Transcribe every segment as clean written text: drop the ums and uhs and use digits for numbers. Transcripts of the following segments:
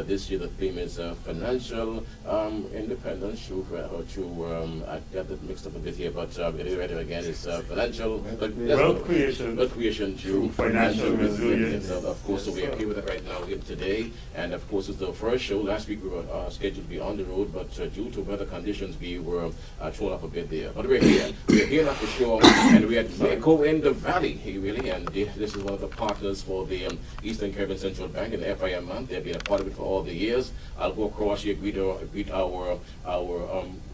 This year the theme is financial independence. I got that mixed up a bit here, but again, it's financial wealth creation through financial resilience. Of course, so we are here with it right now here today, and of course, it's the first show. Last week we were scheduled to be on the road, but due to weather conditions, we were thrown off a bit there. But we're here. We're here now for sure, and we had MAICO in the Valley here, really, and this is one of the partners for the Eastern Caribbean Central Bank in the FIM month. They've been a part of it for all the years. I'll go across here, greet our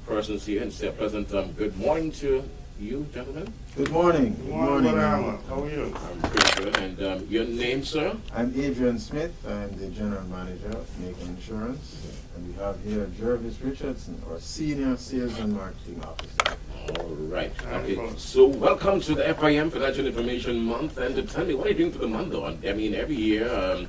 persons here, and say a pleasant good morning to you, gentlemen. Good morning. Good morning. How are you? I'm pretty good. And your name, sir? I'm Adrian Smith. I'm the General Manager of MAICO Insurance. And we have here Jervis Richardson, our Senior Sales and Marketing Officer. All right. Okay. So welcome to the FIM Financial Information Month. And tell me, what are you doing for the month, though? I mean, every year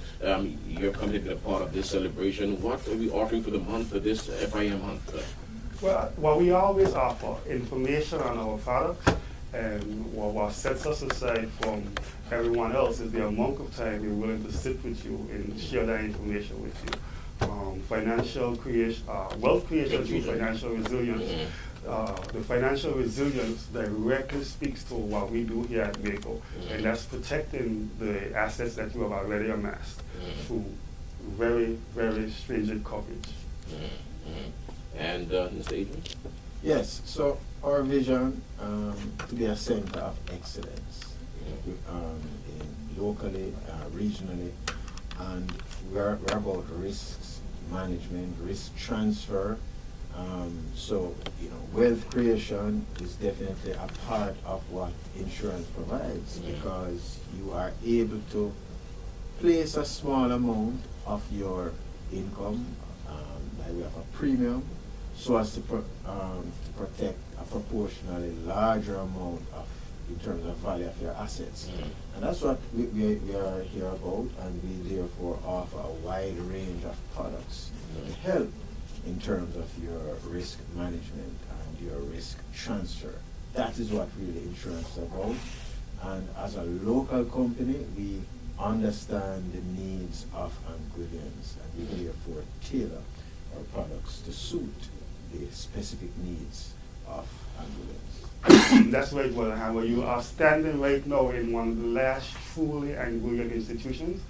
you're coming to be a part of this celebration. What are we offering for the month for this FIM month? Well, we always offer information on our products, and what sets us aside from everyone else is the amount of time we're willing to sit with you and share that information with you. Financial creation, wealth creation through financial resilience. The financial resilience directly speaks to what we do here at MAICO, and that's protecting the assets that you have already amassed through very, very stringent coverage. And Mr. Adrian? Yes, so our vision to be a center of excellence locally, regionally, and we're about risks management, risk transfer. So, wealth creation is definitely a part of what insurance provides, because you are able to place a small amount of your income by way of a premium, so as to protect a proportionally larger amount in terms of value of your assets. And that's what we are here about, and we therefore offer a wide range of products to help in terms of your risk management and your risk transfer. That is what really insurance is about. And as a local company, we understand the needs of Anguillians, and we therefore tailor our products to suit the specific needs of Anguillians. That's right, Brother Hammer. You are standing right now in one of the last truly Anguillian institutions.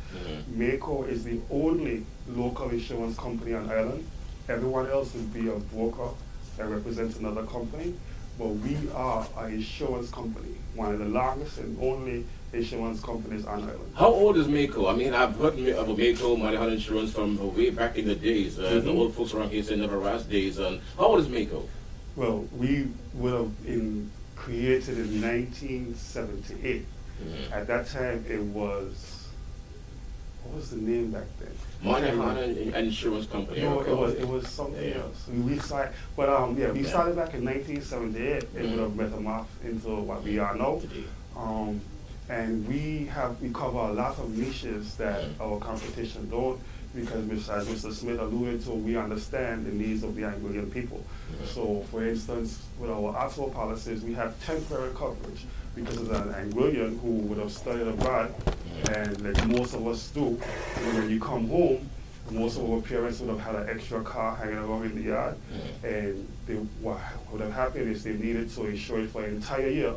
MAICO is the only local insurance company on Ireland. Everyone else would be a broker that represents another company, but we are an insurance company, one of the longest and only insurance companies on Ireland. How old is MAICO? I mean, I've heard of MAICO, Money Hunt Insurance, from way back in the days. The old folks around here say never last days. How old is MAICO? Well, we would have been created in 1978. At that time, it was, what was the name back then? Money Hunt Insurance Company. No, it was something else. We started, but we started back in 1978. It would have metamorphed into what we are now. And we cover a lot of niches that our competition don't, because as Mr. Smith alluded to, we understand the needs of the Anguillian people. So, for instance, with our auto policies, we have temporary coverage because of an Anguillian who would have studied abroad, and like most of us do, when you come home, most of our parents would have had an extra car hanging around in the yard, and what would have happened is they needed to insure it for an entire year,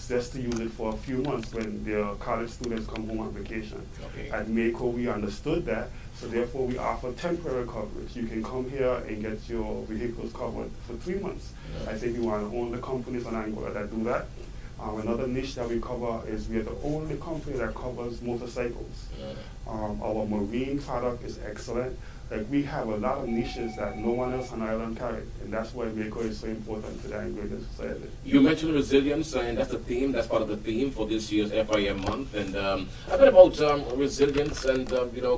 just to use it for a few months when their college students come home on vacation. At MAICO, we understood that, so therefore we offer temporary coverage. You can come here and get your vehicles covered for 3 months. I think we are one of the only companies on Angola that do that. Another niche that we cover is we are the only company that covers motorcycles. Our marine product is excellent. Like, we have a lot of niches that no one else on Ireland carries, and that's why MAICO is so important to the Anguillian society. You mentioned resilience, and that's the theme. That's part of the theme for this year's FIM month. And a bit about resilience and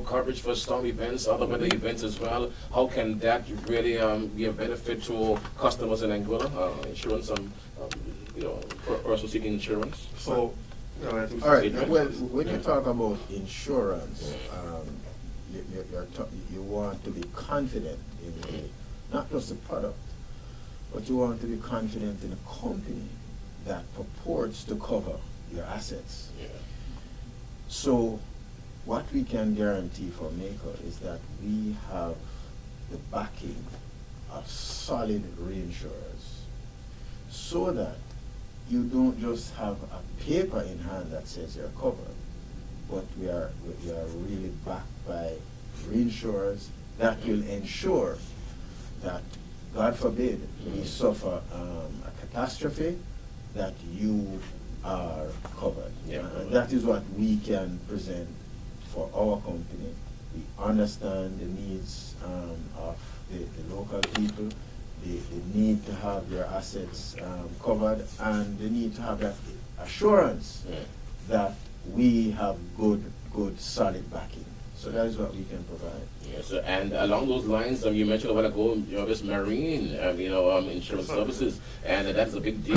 coverage for storm events, other weather events as well. How can that really be a benefit to customers in Anguilla? Insurance, person seeking insurance. So, all right. Well, when you talk about insurance, you want to be confident in not just the product, but you want to be confident in a company that purports to cover your assets. So what we can guarantee for MAICO is that we have the backing of solid reinsurers, so that you don't just have a paper in hand that says you're covered, but we are really backed by reinsurers that will ensure that, God forbid, we suffer a catastrophe, that you are covered. And that is what we can present for our company. We understand the needs of the local people, the need to have their assets covered, and the need to have that assurance that we have good, solid backing. So that is what we can provide. Yes, and along those lines, you mentioned a while ago, this marine, insurance services, and that's a big deal.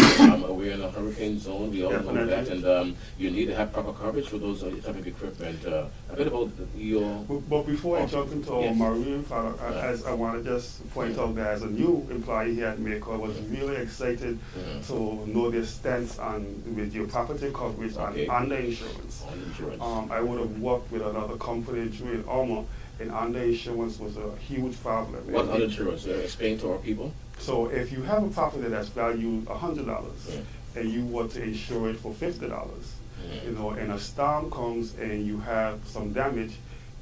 We're in a hurricane zone, we all know that, and you need to have proper coverage for those type of equipment. A bit about your... But before I jump into our marine, as I want to just point out that as a new employee here at MAICO, I was really excited to know their stance with your property coverage and under insurance. I would have worked with another company doing armor, and under insurance was a huge problem. What under insurance? Explain to our people. So if you have a property that's valued $100 and you want to insure it for $50, and a storm comes and you have some damage,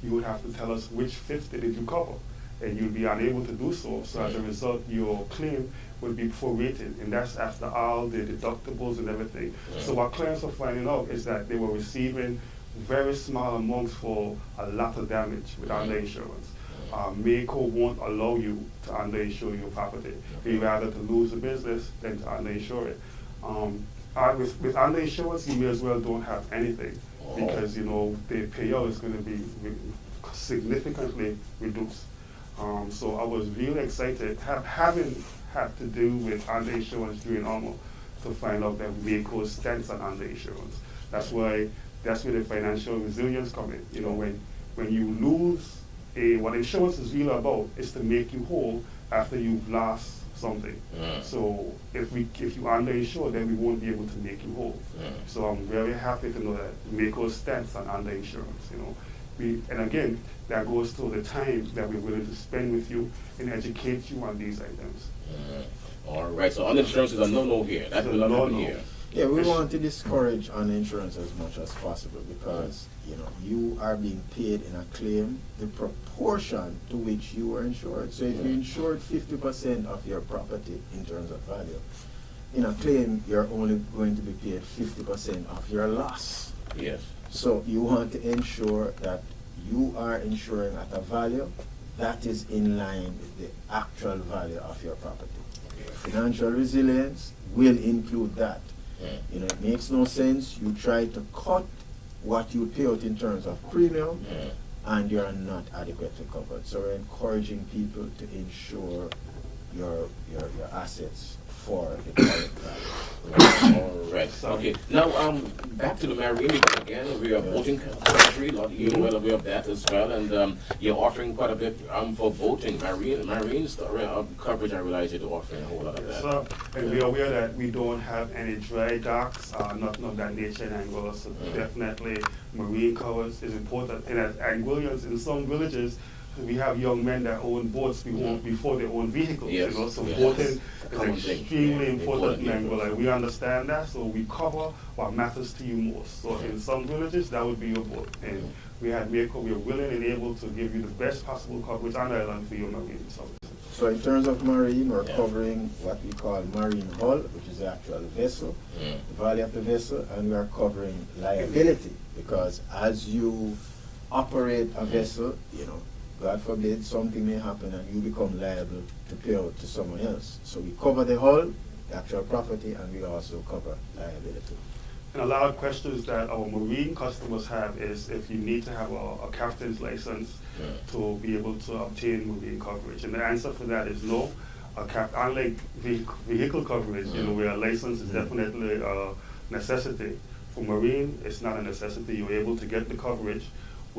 you would have to tell us which 50 did you cover, and you'd be unable to do so. So as a result, your claim would be prorated, and that's after all the deductibles and everything. So what clients are finding out is that they were receiving very small amounts for a lot of damage with underinsurance. MAICO won't allow you to underinsure your property. You'd rather to lose the business than to underinsure it. With underinsurance, you may as well don't have anything, because the payout is going to be significantly reduced. So I was really excited, having had to do with underinsurance during ARMO, to find out that MAICO's stance on underinsurance. That's where the financial resilience come in. When you lose what insurance is really about is to make you whole after you've lost something. So if you underinsure, then we won't be able to make you whole. So I'm very happy to know that MAICO's stance on underinsurance. And again, that goes to the time that we're willing to spend with you and educate you on these items. All right, so underinsurance is a no-no here. That will not happen here. Yeah, we want to discourage underinsurance as much as possible, because you are being paid in a claim the proportion to which you are insured. So if you insured 50% of your property in terms of value, in a claim you're only going to be paid 50% of your loss. Yes. So you want to ensure that you are insuring at a value that is in line with the actual value of your property. Financial resilience will include that. It makes no sense you try to cut what you pay out in terms of premium and you're not adequately covered. So we're encouraging people to insure your assets for the current value. All right. Okay. Now, back to the marine again. We are boating country. You're well aware of that as well, and you're offering quite a bit for boating, marine coverage. I realize you're offering a whole lot of that. So, and we are aware that we don't have any dry docks, nothing of that nature in Angola. So definitely, marine coverage is important. And as Angolians in some villages, we have young men that own boats before they own vehicles. So boating is extremely important in Angola. We understand that, so we cover what matters to you most. So in some villages, that would be your boat. And we have MAICO, we are willing and able to give you the best possible coverage on island for your marine service. So in terms of marine, we're covering what we call marine hull, which is the actual vessel, the value of the vessel, and we are covering liability, because as you operate a vessel, God forbid, something may happen and you become liable to pay out to someone else. So we cover the hull, the actual property, and we also cover liability. And a lot of questions that our marine customers have is if you need to have a captain's license to be able to obtain marine coverage. And the answer for that is no. Unlike vehicle coverage, where a license is definitely a necessity, for marine, it's not a necessity. You're able to get the coverage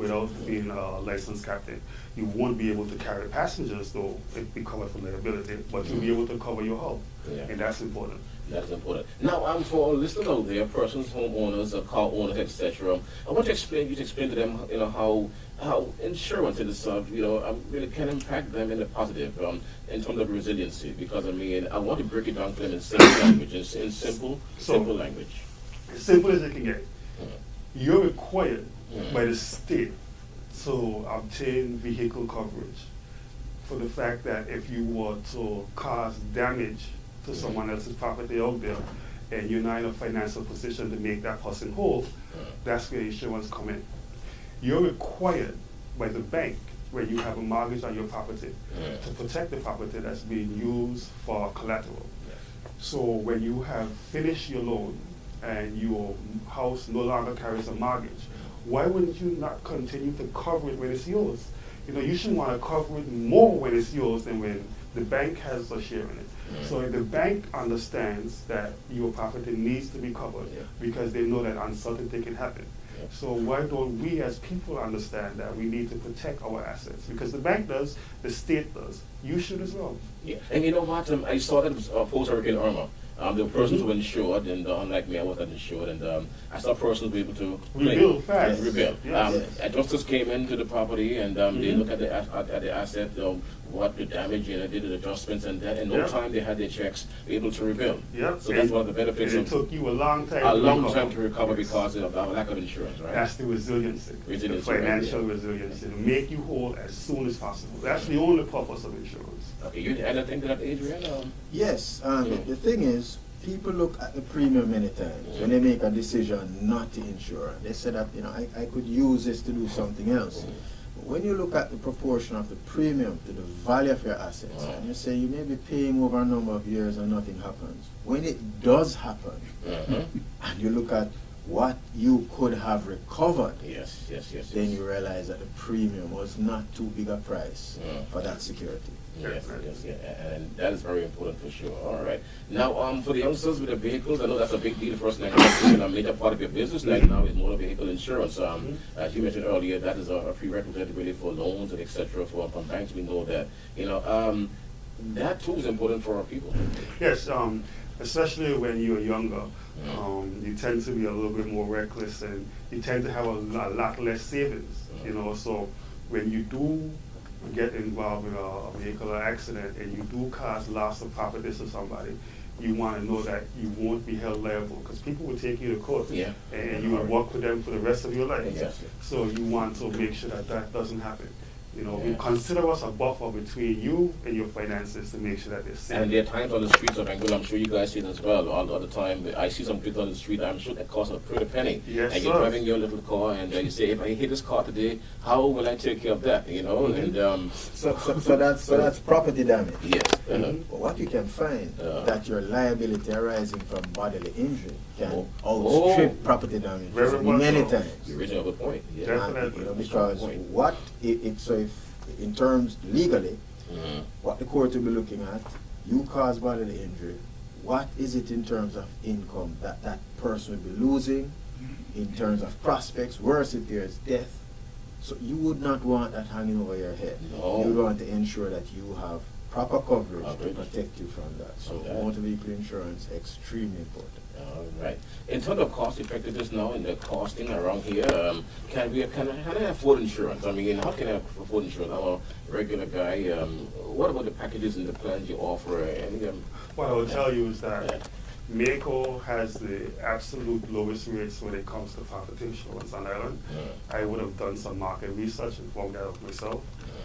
without being a licensed captain. You won't be able to carry passengers, though, if be covered for liability, but you'll be able to cover your hull, and that's important. That's important. Now, for listeners out there, persons, homeowners, car owners, etc., I want to explain to them, how insurance is, really can impact them in a positive, in terms of resiliency. Because I want to break it down for them in simple language, in simple language. As simple as it can get. You're required by the state to obtain vehicle coverage for the fact that if you were to cause damage to someone else's property out there, and you're not in a financial position to make that person whole, that's where insurance come in. You're required by the bank, where you have a mortgage on your property, to protect the property that's being used for collateral. So when you have finished your loan and your house no longer carries a mortgage, why wouldn't you not continue to cover it when it's yours? You should want to cover it more when it's yours than when the bank has a share in it. So if the bank understands that your property needs to be covered because they know that uncertainty can happen. So why don't we as people understand that we need to protect our assets? Because the bank does, the state does. You should as well. Yeah, and you know what? I saw that post-Hurricane Irma. There were persons who were insured, and unlike me, I wasn't insured, and I saw persons be able to rebuild fast. Rebuild. Adjusters came into the property, and they looked at the asset, what the damage, did the adjustments, and then in no time they had their checks, able to rebuild. So that's one of the benefits. And it took you a long time. To recover because of our lack of insurance, right? That's the resiliency, the financial resiliency, to make you whole as soon as possible. That's the only purpose of insurance. Okay, you add anything to that, Adrian? Yes. The thing is, people look at the premium many times when they make a decision not to insure. They say that, I could use this to do something else. But when you look at the proportion of the premium to the value of your assets, and you say you may be paying over a number of years and nothing happens, when it does happen, and you look at what you could have recovered, then you realize that the premium was not too big a price for that security. Yes, and that is very important for sure. All right. Now, for the youngsters with the vehicles, I know that's a big deal for us. Like, a major part of your business right now is motor vehicle insurance. As you mentioned earlier, that is a prerequisite really for loans and etc. from banks. We know that. That too is important for our people. Yes, especially when you're younger. You tend to be a little bit more reckless, and you tend to have a lot less savings. So when you do get involved in a vehicular accident and you do cause loss of property to somebody, you want to know that you won't be held liable, because people will take you to court and you will work with them for the rest of your life. So you want to make sure that that doesn't happen. We consider us a buffer between you and your finances to make sure that they're safe. And there are times on the streets of Angola, I'm sure you guys see it as well, all the time. I see some people on the street, I'm sure that costs a pretty penny. And you're driving your little car, and you say, if I hit this car today, how will I take care of that? And so that's property damage. Yes. But what you can find that your liability arising from bodily injury can outstrip property damage many times. You raise a good point. Definitely. Because what if in terms legally, what the court will be looking at, you cause bodily injury, what is it in terms of income that that person will be losing, in terms of prospects, worse if there's death. So you would not want that hanging over your head. No. You want to ensure that you have proper coverage to protect you from that. So motor vehicle insurance, extremely important. All right. In terms of cost effectiveness now and the costing around here, can I afford insurance? How can I afford insurance? I'm a regular guy. What about the packages and the plans you offer? What I will tell you is that MAICO has the absolute lowest rates when it comes to property insurance on Ireland. I would have done some market research and found that out myself.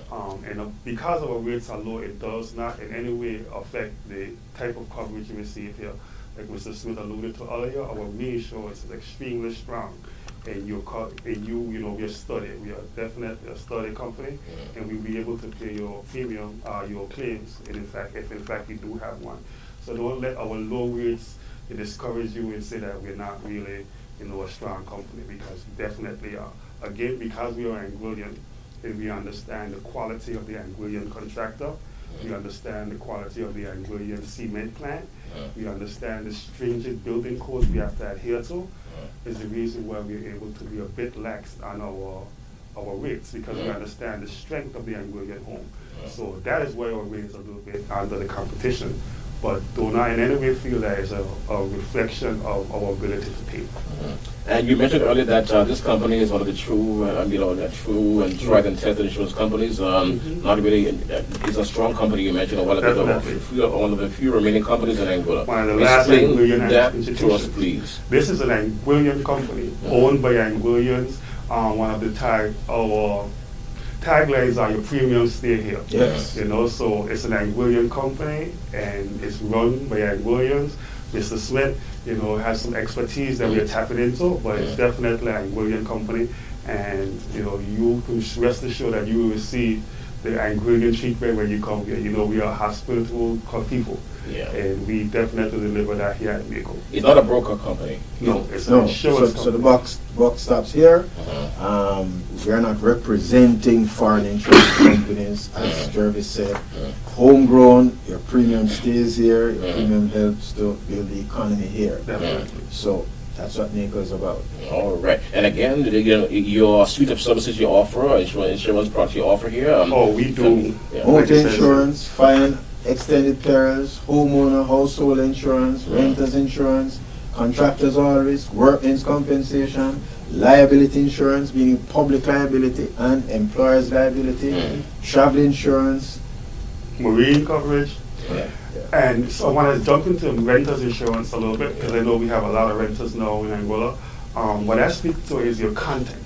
And because our rates are low, it does not in any way affect the type of coverage you receive here. Like Mr. Smith alluded to earlier, our reinsurance is extremely strong. And we're study. We are definitely a study company, and we'll be able to pay your premium, your claims, and if in fact you do have one. So don't let our low rates discourage you and say that we're not really, a strong company, because we definitely are. Again, because we are Anguillian, and we understand the quality of the Anguillian contractor, we understand the quality of the Anguillian cement plant, we understand the stringent building codes we have to adhere to, is the reason why we're able to be a bit lax on our our rates because we understand the strength of the Anguillan home. So that is why our rate is a little bit under the competition. But do not in any way feel that it's a reflection of our ability to pay. And you mentioned earlier that this company is one of the true, true and tried and tested insurance companies. Not really, it's a strong company. You mentioned one of the few remaining companies in Angola. One of the last Anguillan institutions. To us, please. This is an Anguillan company owned by Anguillans. One of the our taglines are your premiums stay here. Yes. So it's an Anguillan company and it's run by Anguillans. Mr. Smith, has some expertise that we are tapping into, but it's definitely an Anguillan company. And, you can rest assured that you will receive the Anguillan treatment when you come here. We are hospitable people. Yeah. And we definitely deliver that here at MAICO. It's not a broker company. No, it's an insurance company. So the box stops here. We are not representing foreign insurance companies, as Jervis said. Homegrown, your premium stays here, your premium helps to build the economy here. Definitely. So that's what MAICO is about. All right. And again, your suite of services you offer, insurance products you offer here. We do. Motor insurance, fire, extended perils, homeowner, household insurance, renters insurance, contractors all risk, workmen's compensation, liability insurance, meaning public liability and employer's liability, travel insurance, marine coverage. And so I want to jump into renters insurance a little bit because I know we have a lot of renters now in Angola. What I speak to is your contents.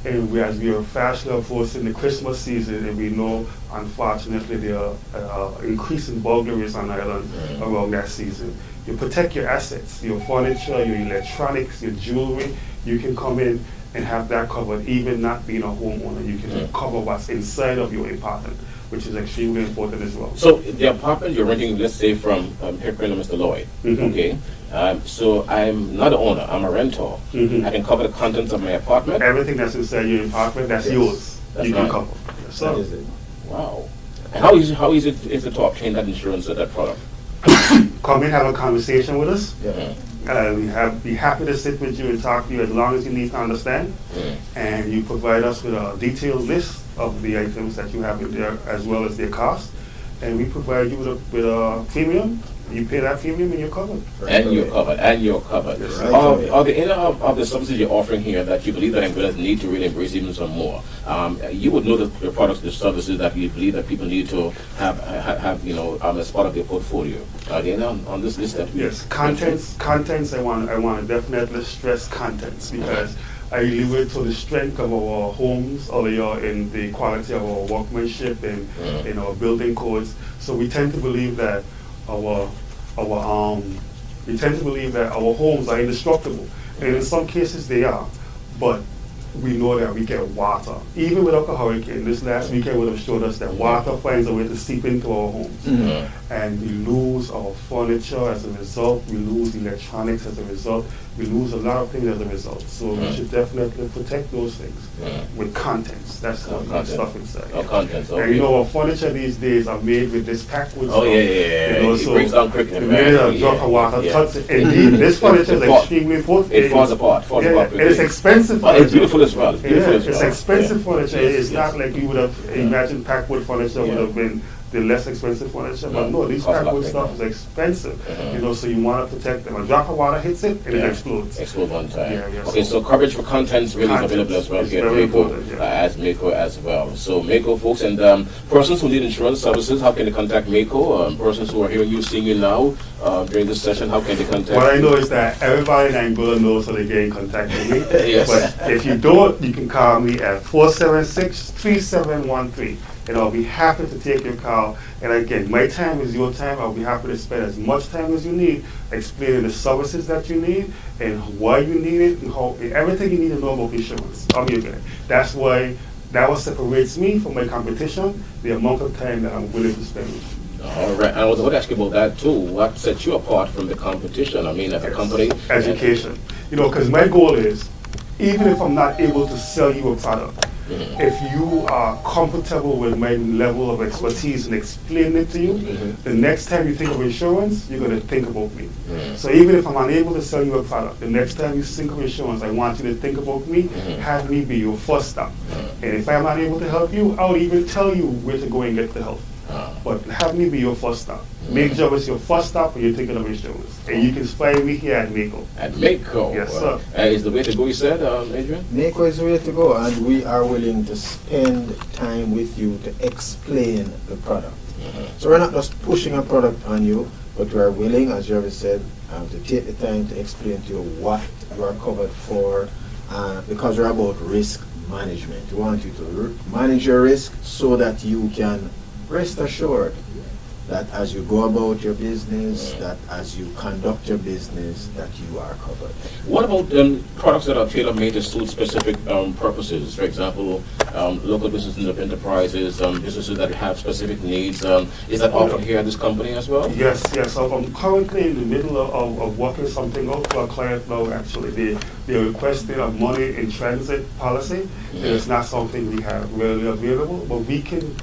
And as we are fast approaching the Christmas season, and we know, unfortunately, there are increasing burglaries on the island around that season. You protect your assets, your furniture, your electronics, your jewelry. You can come in and have that covered, even not being a homeowner. You can cover what's inside of your apartment, which is extremely important as well. So the apartment you're renting, let's say from Mr. Lloyd, okay? So I'm not an owner, I'm a rentor. I can cover the contents of my apartment? Everything that's inside your apartment, that's yours. That's you can cover. So that is it. Wow. And how easy is it to obtain that insurance or that product? Come in, have a conversation with us. Yeah. Be happy to sit with you and talk to you as long as you need to understand. And you provide us with a detailed list of the items that you have in there as well as their cost. And we provide you with a premium. You pay that premium and you're covered. And you're covered. Yes, are there any of the services you're offering here that you believe that Angolans need to really embrace even some more? You would know the products, the services that you believe that people need to have as part of their portfolio. Are there any on this list that we... Yes, contents. I want to definitely stress contents because I alluded to the strength of our homes earlier in the quality of our workmanship and in our building codes. So we tend to believe that our homes are indestructible, and in some cases they are, but we know that we get water. Even without a hurricane, this last weekend would have showed us that water finds a way to seep into our homes. And we lose our furniture as a result, we lose electronics as a result, we lose a lot of things as a result. So we should definitely protect those things with contents. That's the stuff inside. Contents, okay. And our furniture these days are made with this packwood stuff. It so breaks down quickly. A drop of water touch it. Indeed, this furniture is extremely important. It falls apart. It's expensive furniture. It's beautiful as well. It's expensive furniture. It's not like you would have imagined packwood furniture would have been the less expensive furniture, but no, these packwood stuff is expensive. So you want to protect them. A drop of water hits it and it explodes. Explode one time. Okay, so coverage for contents really is available as well here at MAICO as well. So MAICO folks and persons who need insurance services, how can they contact MAICO? Persons who are hearing you, seeing you now during this session, how can they contact? What I know is that everybody in Angola knows how they get in contact with me. But if you don't, you can call me at 476-3713. And I'll be happy to take your call. And again, my time is your time. I'll be happy to spend as much time as you need explaining the services that you need and why you need it and everything you need to know about insurance. I'm your guy. That's what separates me from my competition, the amount of time that I'm willing to spend with you. All right. I was going to ask you about that too. What sets you apart from the competition? I mean, as a company? Education. Because my goal is, even if I'm not able to sell you a product, If you are comfortable with my level of expertise and explaining it to you, the next time you think of insurance, you're going to think about me. So even if I'm unable to sell you a product, the next time you think of insurance, I want you to think about me, have me be your first stop. And if I'm unable to help you, I'll even tell you where to go and get the help. But have me be your first stop. Make sure it's your first stop when you're thinking of insurance. And you can find me here at MAICO. At MAICO? Yes, sir. Is the way to go, you said, Adrian? MAICO is the way to go, and we are willing to spend time with you to explain the product. So we're not just pushing a product on you, but we are willing, as Jervis said, to take the time to explain to you what you are covered for, because we're about risk management. We want you to manage your risk so that you can rest assured that as you go about your business, that as you conduct your business, that you are covered. What about products that are tailor-made to suit specific purposes? For example, local businesses and enterprises, businesses that have specific needs. Is that offered here at this company as well? Yes, yes. So I'm currently in the middle of working something out for a client now, actually. They're requesting a money in transit policy. And it's not something we have readily available, but we can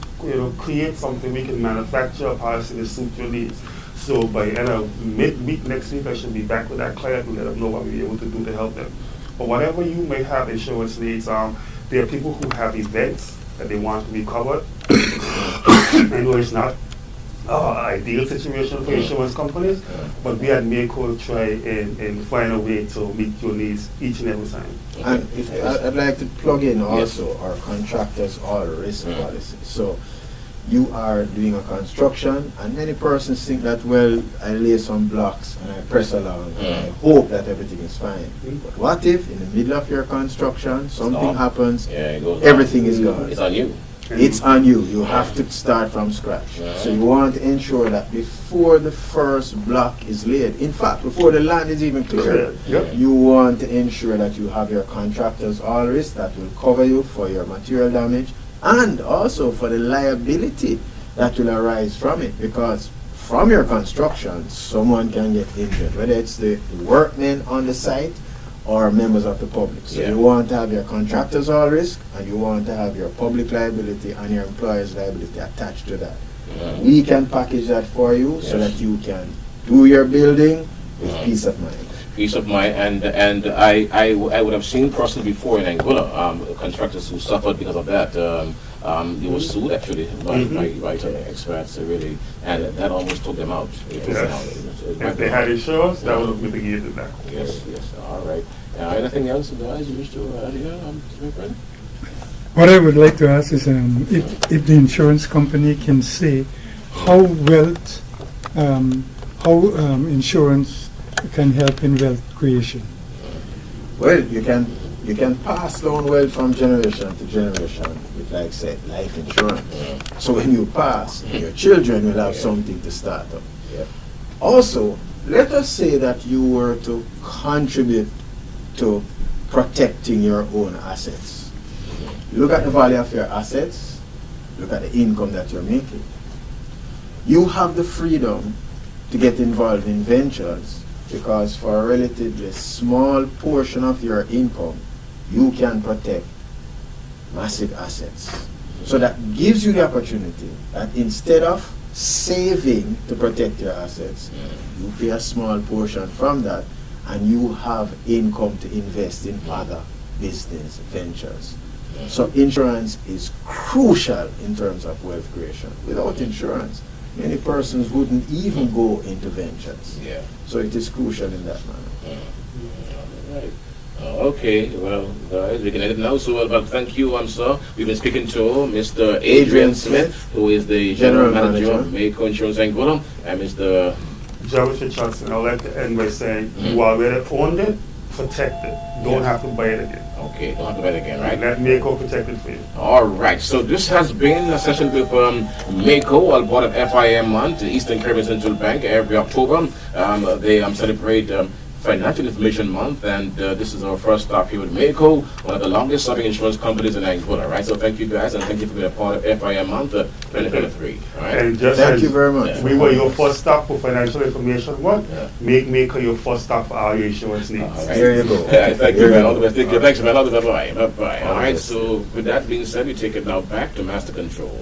create something, we can manufacture a policy to suit your needs. So by end of mid-week next week, I should be back with that client and let them know what we're able to do to help them. But whatever you may have insurance needs, there are people who have events that they want to be covered. I know it's not ideal situation for insurance companies, but we at MAICO try and find a way to meet your needs each and every time. And if I'd like to plug in also our contractors all risk policy. So you are doing a construction, and many persons think that, well, I lay some blocks and I press along and I hope that everything is fine. But what if in the middle of your construction something happens, everything is gone? It's on you. It's on you. You have to start from scratch. So you want to ensure that before the first block is laid, in fact, before the land is even cleared, you want to ensure that you have your contractors all risk that will cover you for your material damage and also for the liability that will arise from it, because from your construction, someone can get injured, whether it's the workmen on the site or members of the public. So you want to have your contractors all risk, and you want to have your public liability and your employer's liability attached to that. We can package that for you so that you can do your building with peace of mind. Peace of mind, and I would have seen personally before in Angola contractors who suffered because of that. They were sued actually by experts, really, and that almost took them out. If they had insurance, that would have mitigated that. Yes, all right. Anything else, guys, you wish to add here, my friend? What I would like to ask is if the insurance company can say how insurance can help in wealth creation. Well, you can pass down wealth from generation to generation with, like say, life insurance. So when you pass, your children will have something to start up. Also, let us say that you were to contribute to protecting your own assets. Look at the value of your assets, look at the income that you're making. You have the freedom to get involved in ventures, because for a relatively small portion of your income, you can protect massive assets. So that gives you the opportunity that instead of saving to protect your assets, you pay a small portion from that, and you have income to invest in other business ventures. So insurance is crucial in terms of wealth creation. Without insurance, many persons wouldn't even go into ventures. So it is crucial in that manner. Right. Okay, well, guys, we can edit now. So, but thank you, sir. We've been speaking to Mr. Adrian Smith, who is the General Manager of MAICO Insurance Angola, and Mr. Jarvis Richardson. I'd like to end by saying, you already owned it, protect it. Don't have to buy it again. Okay, don't have to buy it again, right? Let MAICO protect it for you. All right, so this has been a session with MAICO, all part of FIM month, the Eastern Caribbean Central Bank. Every October, they celebrate Financial Information Month, and this is our first stop here with MAICO, one of the longest serving insurance companies in Angola, right? So thank you guys, and thank you for being a part of FIM Month 2023. All right. And just Thank as you very much. we were your first stop for financial information work, Yeah. make MAICO your first stop for all your insurance needs. All right. There you go. Yeah, thank you, There man. you All the go. best. Thank you. Thanks, man. All the best. Bye-bye. Bye-bye. All right, best. so with that being said, we take it now back to Master Control.